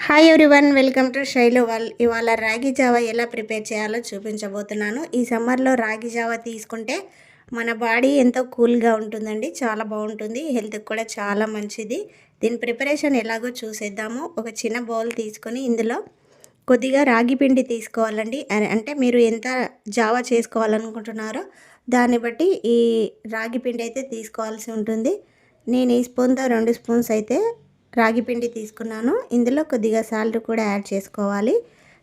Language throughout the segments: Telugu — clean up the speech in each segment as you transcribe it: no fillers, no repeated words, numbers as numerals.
Hi everyone, welcome to Shailu world. ఇవాళ రాగి జావా ఎలా ప్రిపేర్ చేయాలో చూపించబోతున్నాను. ఈ సమ్మర్లో రాగి జావా తీసుకుంటే మన బాడీ ఎంతో కూల్గా ఉంటుందండి. చాలా బాగుంటుంది, హెల్త్కి కూడా చాలా మంచిది. దీని ప్రిపరేషన్ ఎలాగో చూసేద్దాము. ఒక చిన్న బౌల్ తీసుకొని ఇందులో కొద్దిగా రాగి పిండి తీసుకోవాలండి. అంటే మీరు ఎంత జావా చేసుకోవాలనుకుంటున్నారో దాన్ని బట్టి ఈ రాగి పిండి అయితే తీసుకోవాల్సి ఉంటుంది. నేను ఈ స్పూన్తో 2 స్పూన్స్ అయితే రాగి పిండి తీసుకున్నాను. ఇందులో కొద్దిగా సాల్ట్ కూడా యాడ్ చేసుకోవాలి.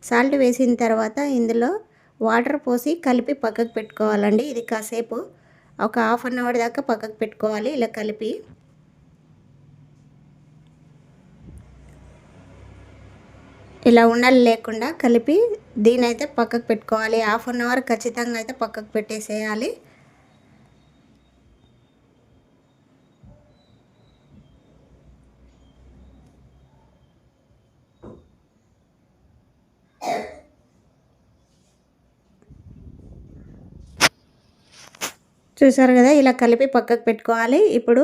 సాల్ట్ వేసిన తర్వాత ఇందులో వాటర్ పోసి కలిపి పక్కకు పెట్టుకోవాలండి. ఇది కాసేపు ఒక హాఫ్ అన్ అవర్ దాకా పక్కకు పెట్టుకోవాలి. ఇలా కలిపి ఇలా ఉండలు లేకుండా కలిపి దీనైతే పక్కకు పెట్టుకోవాలి. హాఫ్ అన్ అవర్ ఖచ్చితంగా అయితే పక్కకు పెట్టేసేయాలి. చూసారు కదా, ఇలా కలిపి పక్కకు పెట్టుకోవాలి. ఇప్పుడు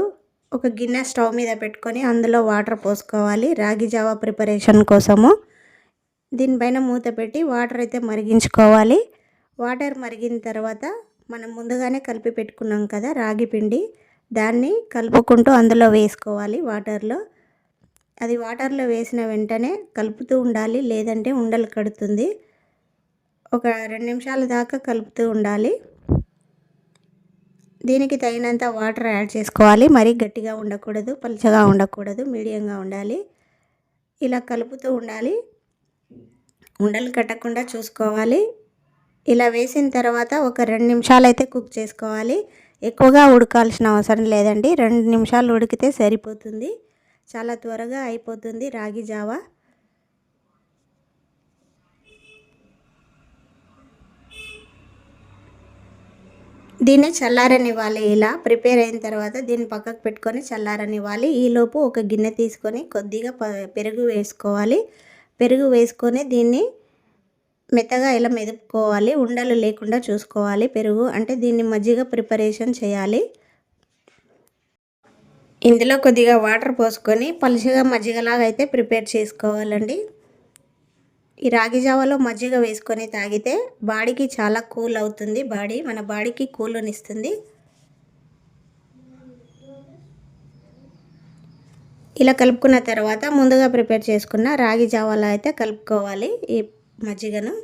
ఒక గిన్నె స్టవ్ మీద పెట్టుకొని అందులో వాటర్ పోసుకోవాలి. రాగి జావా ప్రిపరేషన్ కోసము దీనిపైన మూత పెట్టి వాటర్ అయితే మరిగించుకోవాలి. వాటర్ మరిగిన తర్వాత మనం ముందుగానే కలిపి పెట్టుకున్నాం కదా రాగి పిండి, దాన్ని కలుపుకుంటూ అందులో వేసుకోవాలి వాటర్లో. అది వాటర్లో వేసిన వెంటనే కలుపుతూ ఉండాలి, లేదంటే ఉండలు కడుతుంది. ఒక 2 నిమిషాల దాకా కలుపుతూ ఉండాలి. దీనికి తగినంత వాటర్ యాడ్ చేసుకోవాలి. మరీ గట్టిగా ఉండకూడదు, పలుచగా ఉండకూడదు, మీడియంగా ఉండాలి. ఇలా కలుపుతూ ఉండాలి, ఉండలు కట్టకుండా చూసుకోవాలి. ఇలా వేసిన తర్వాత ఒక 2 నిమిషాలు అయితే కుక్ చేసుకోవాలి. ఎక్కువగా ఉడకాల్సిన అవసరం లేదండి. 2 నిమిషాలు ఉడికితే సరిపోతుంది. చాలా త్వరగా అయిపోతుంది రాగి జావా. దీన్ని చల్లారనివ్వాలి. ఇలా ప్రిపేర్ అయిన తర్వాత దీన్ని పక్కకు పెట్టుకొని చల్లారనివ్వాలి. ఈలోపు ఒక గిన్నె తీసుకొని కొద్దిగా పెరుగు వేసుకోవాలి. పెరుగు వేసుకొని దీన్ని మెత్తగా ఇలా మెదుపుకోవాలి. ఉండలు లేకుండా చూసుకోవాలి. పెరుగు అంటే దీన్ని మజ్జిగ ప్రిపరేషన్ చేయాలి. ఇందులో కొద్దిగా వాటర్ పోసుకొని పలుచగా మజ్జిగలాగా అయితే ప్రిపేర్ చేసుకోవాలండి. ఈ రాగి జావాలో మజ్జిగ వేసుకొని తాగితే బాడీకి చాలా కూల్ అవుతుంది. మన బాడీకి కూల్నిస్తుంది. ఇలా కలుపుకున్న తర్వాత ముందుగా ప్రిపేర్ చేసుకున్న రాగి జావాలో అయితే కలుపుకోవాలి ఈ మజ్జిగను.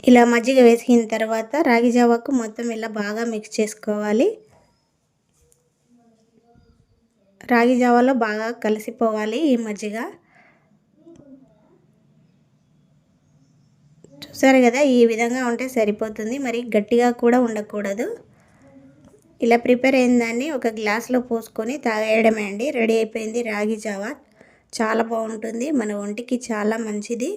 ఇలా మజ్జిగ వేసిన తర్వాత రాగి జావాకు మొత్తం ఇలా బాగా మిక్స్ చేసుకోవాలి. రాగి జావాలో బాగా కలిసిపోవాలి ఈ మజ్జిగ. చూసారు కదా, ఈ విధంగా ఉంటే సరిపోతుంది. మరి గట్టిగా కూడా ఉండకూడదు. ఇలా ప్రిపేర్ అయిన దాన్ని ఒక గ్లాస్లో పోసుకొని తాగేయడమే అండి. రెడీ అయిపోయింది రాగి జావా. చాలా బాగుంటుంది, మన ఒంటికి చాలా మంచిది.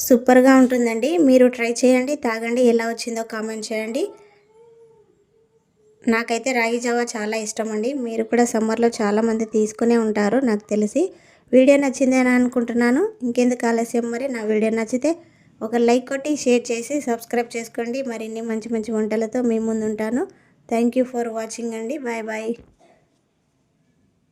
సూపర్గా ఉంటుందండి. మీరు ట్రై చేయండి, తాగండి. ఎలా వచ్చిందో కామెంట్ చేయండి. నాకైతే రాగి జావా చాలా ఇష్టం అండి. మీరు కూడా సమ్మర్లో చాలామంది తీసుకునే ఉంటారు నాకు తెలిసి. వీడియో నచ్చిందని అనుకుంటున్నాను. ఇంకెందుకు ఆలస్యం, మరి నా వీడియో నచ్చితే ఒక లైక్ కొట్టి షేర్ చేసి సబ్స్క్రైబ్ చేసుకోండి. మరిన్ని మంచి మంచి వంటలతో మీ ముందు ఉంటాను. థ్యాంక్ యూ ఫర్ వాచింగ్ అండి. Bye bye.